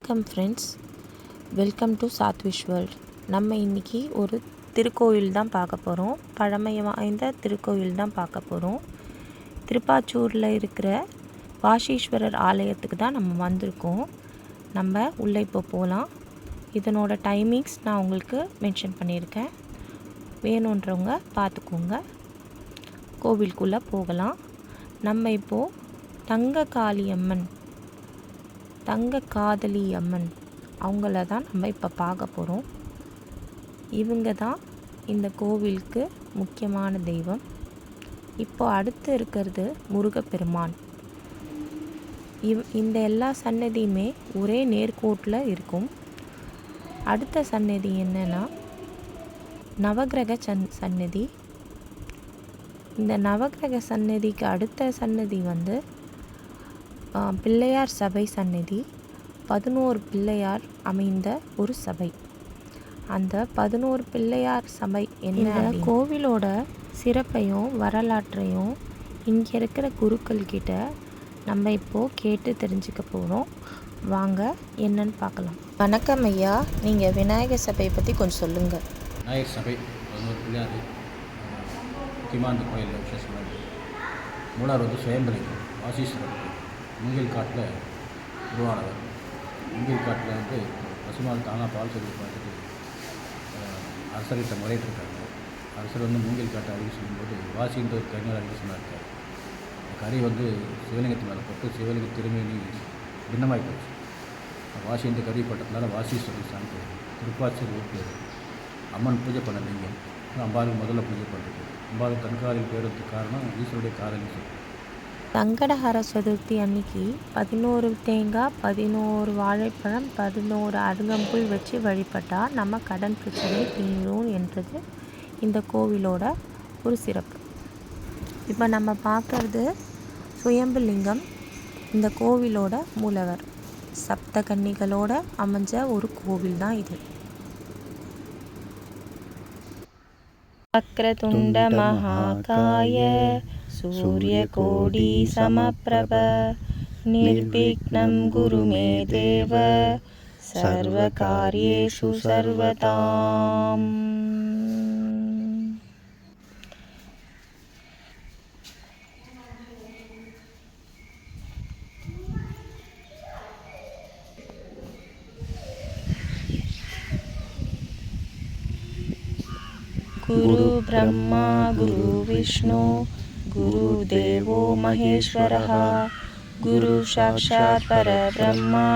வணக்கம் friends, welcome to சாத்விஷ் world. நம்ம இன்றைக்கி ஒரு திருக்கோயில் தான் பார்க்க போகிறோம். பழமை வாய்ந்த திருக்கோயில் தான் பார்க்க போகிறோம். திருப்பாச்சூரில் இருக்கிற வாசீஸ்வரர் ஆலயத்துக்கு தான் நம்ம வந்திருக்கோம். நம்ம உள்ளே இப்போ போகலாம். இதனோட டைமிங்ஸ் நான் உங்களுக்கு மென்ஷன் பண்ணியிருக்கேன். வேணுன்றவங்க பார்த்துக்கோங்க. கோவிலுக்குள்ளே போகலாம். நம்ம இப்போது தங்க காதலி அம்மன் அவங்கள தான் நம்ம இப்போ பார்க்க போகிறோம். இவங்க தான் இந்த கோவிலுக்கு முக்கியமான தெய்வம். இப்போ அடுத்து இருக்கிறது முருகப்பெருமான். இந்த எல்லா சன்னதியுமே ஒரே நேர்கோட்டில் இருக்கும். அடுத்த சன்னதி என்னன்னா நவக்கிரக சன்னதி. இந்த நவக்கிரக சன்னதிக்கு அடுத்த சன்னதி வந்து பிள்ளையார் சபை சன்னதி. 11 பிள்ளையார் அமைந்த ஒரு சபை. அந்த 11 பிள்ளையார் சபை என்ன கோவிலோட சிறப்பையும் வரலாற்றையும் இங்கே இருக்கிற குருக்கள் கிட்ட நம்ம இப்போது கேட்டு தெரிஞ்சுக்க போகிறோம். வாங்க என்னன்னு பார்க்கலாம். வணக்கம் ஐயா, நீங்கள் விநாயகர் சபையை பற்றி கொஞ்சம் சொல்லுங்கள். விநாயகர் சபை 11 பிள்ளையார் முக்கியமாக அந்த கோயிலில் விசேஷமாக மூணார் வந்து சுயம்பலிங்கம் வாசீஸ்வரர் மூங்கில் காட்டில் உருவானவர். மூங்கில் காட்டில் வந்து பசுமால் தானாக பால் சொல்லி பார்த்துட்டு அரசர்கிட்ட முறையிட்டிருக்காங்க. அரசர் வந்து மூங்கில் காட்டை அறிவு சொல்லும்போது வாசின்ற ஒரு கரிஞர் அறிவு சொன்னார். கறி வந்து சிவலிங்கத்து மேலே பட்டு சிவலிங்க திருமேனி பின்னமாகி போச்சு. வாசின்ற கறி பட்டதுனால வாசீஸ்வரர் சாமி திருப்பாச்சூர் ஊருக்கு அம்மன் பூஜை பண்ண லிங்கம். அம்பாளுக்கு முதல்ல பூஜை பண்ணுறது. அம்பாளுக்கு கண்காலில் பேருக்கு காரணம் ஈஸ்வருடைய காதலின்னு சொல்லி. சங்கடஹர சதுர்த்தி அன்னைக்கு 11 தேங்காய், 11 வாழைப்பழம், 11 அருகம்புல் வச்சு வழிபட்டால் நம்ம கடன் பிரச்சனை தீரும் என்றது இந்த கோவிலோட ஒரு சிறப்பு. இப்போ நம்ம பார்க்குறது சுயம்பு லிங்கம். இந்த கோவிலோட மூலவர் சப்த கன்னிகளோட அமைஞ்ச ஒரு கோவில் தான் இது. வக்ரதுண்ட மகாகாய சூரியகோடி சமப்ரப நிர்விக்னம் குரு மே தேவ சர்வகாரியேஷு சர்வதாம். குரு பிரம்மா குரு விஷ்ணு குரு தேவோ மகேஸ்வரः குரு சாக்ஷாத் பரபிரம்மா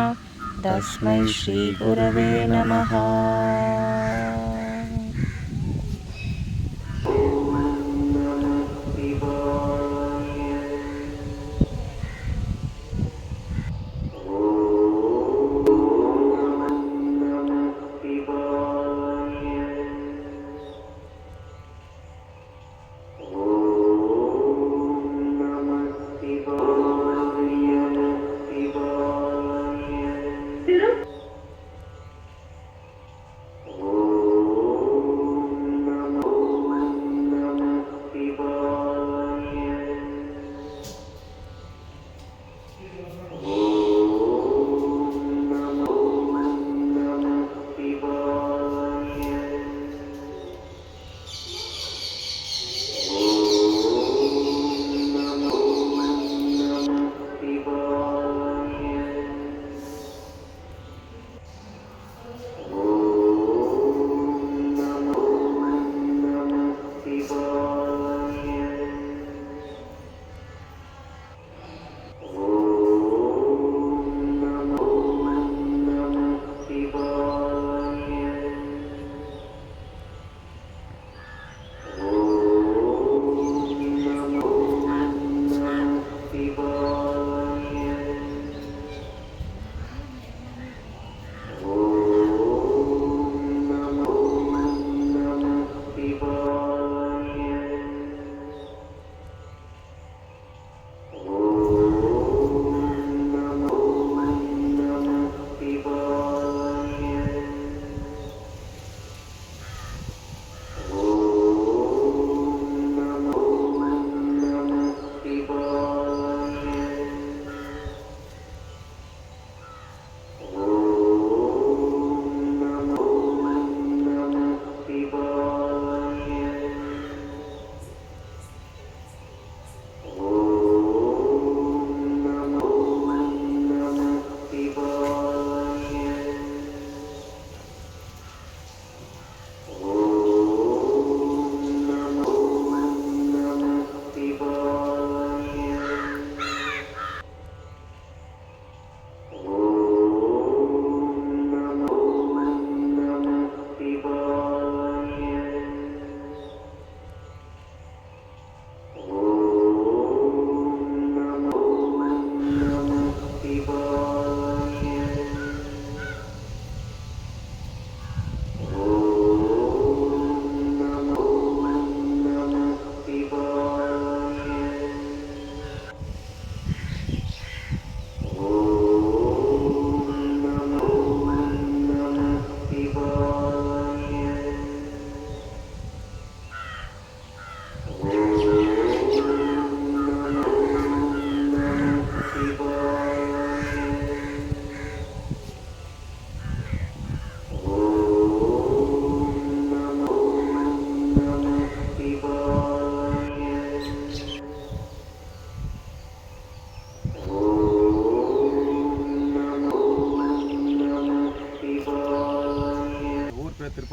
தஸ்மை ஸ்ரீ குரவே நமः.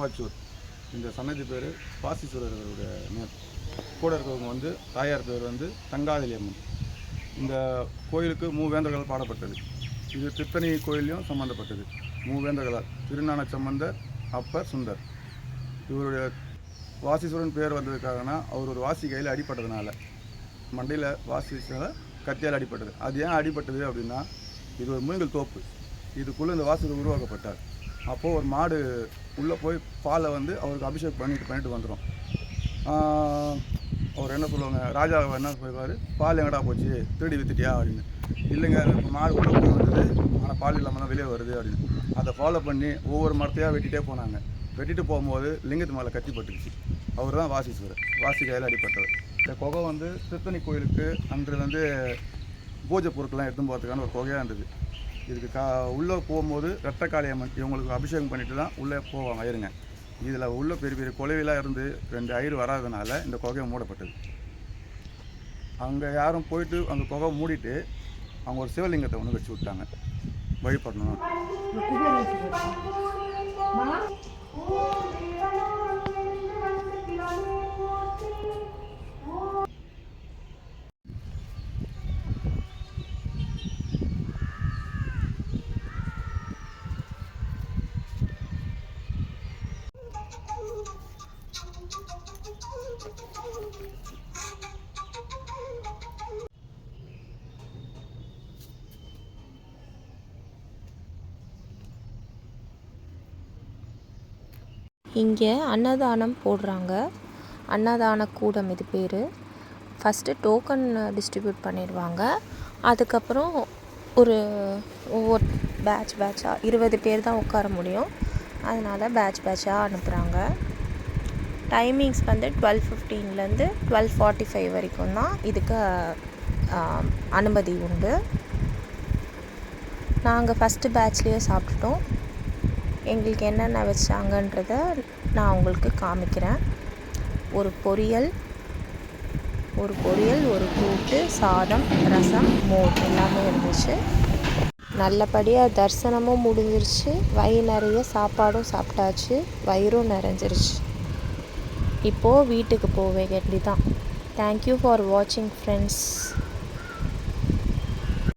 திருப்பாச்சூர். இந்த சன்னதி பேர் வாசீஸ்வரருடைய நேர். கூட இருக்கிறவங்க வந்து தாயார் பேர் வந்து தங்காதலி அம்மன். இந்த கோயிலுக்கு மூவேந்தர்களால் பாடப்பட்டது. இது திருத்தணி கோயிலையும் சம்மந்தப்பட்டது. மூவேந்தர்களால் திருஞான சம்பந்தர், அப்பர், சுந்தர். இவருடைய வாசீஸ்வரன் பேர் வந்ததுக்காகனா அவர் ஒரு வாசி கையில் அடிப்பட்டதுனால, மண்டையில் வாசீஸ்வரர் கத்தியால் அடிப்பட்டது. அது ஏன் அடிப்பட்டது அப்படின்னா, இது ஒரு மூங்கில் தோப்பு. இதுக்குள்ளே இந்த வாசீஸ்வரர் உருவாக்கப்பட்டார். அப்போது ஒரு மாடு உள்ளே போய் பாலை வந்து அவருக்கு அபிஷேகம் பண்ணிட்டு வந்துடும். அவர் என்ன சொல்லுவாங்க, ராஜா என்ன சொல்லுவார், பால் எங்கடா போச்சு, திருடி வித்துட்டியா அப்படின்னு. இல்லைங்க, மாடு உள்ளே போய் வந்தது, ஆனால் பால் இல்லாமல் தான் வெளியே வருது அப்படின்னு. அதை ஃபாலோ பண்ணி ஒவ்வொரு மரத்தையாக வெட்டிகிட்டே போனாங்க. வெட்டிட்டு போகும்போது லிங்கத்து மேலே கத்தி பட்டுருச்சு. அவர் தான் வாசீஸ்வரர், வாசி கையில் அடிப்பட்டவர். இந்த குகை வந்து திருத்தணி கோயிலுக்கு அன்றுலேருந்து பூஜை பொருட்கள்லாம் எடுத்து போகிறதுக்கான ஒரு குகையாக இருந்தது. இதுக்கு உள்ளே போகும்போது ரெட்டக்காளி அம்மன் இவங்களுக்கு அபிஷேகம் பண்ணிட்டு தான் உள்ளே போவாங்க ஐயருங்க. இதில் உள்ள பெரிய பெரிய கொலைவெல்லாம் இருந்து 2 ஐயர் வராதனால இந்த குகையை மூடப்பட்டது. அங்கே யாரும் போயிட்டு அந்த குகை மூடிட்டு அவங்க ஒரு சிவலிங்கத்தை ஒன்று வச்சு விட்டாங்க வழிபடணும். இங்கே அன்னதானம் போடுறாங்க. அன்னதான கூடம் இது பேர். ஃபஸ்ட்டு டோக்கன் டிஸ்ட்ரிபியூட் பண்ணிடுவாங்க. அதுக்கப்புறம் ஒவ்வொரு பேட்சாக 20 பேர் தான் உட்கார முடியும். அதனால் பேட்சாக அனுப்புகிறாங்க. டைமிங்ஸ் வந்து 12:15 12:45 வரைக்கும் தான் இதுக்கு அனுமதி உண்டு. நாங்கள் ஃபஸ்ட்டு பேட்ச்லேயே சாப்பிட்டுட்டோம். எங்களுக்கு என்னென்ன வச்சாங்கன்றதை நான் உங்களுக்கு காமிக்கிறேன். ஒரு பொரியல், ஒரு கூட்டு, சாதம், ரசம், மோர் எல்லாமே இருந்துச்சு. நல்லபடியாக தரிசனமும் முடிஞ்சிருச்சு. வயிறு நிறைய சாப்பாடும் சாப்பிட்டாச்சு. வயிறும் நிறைஞ்சிருச்சு. இப்போது வீட்டுக்கு போக வேண்டியதான். தேங்க்யூ ஃபார் வாட்சிங் ஃப்ரெண்ட்ஸ்.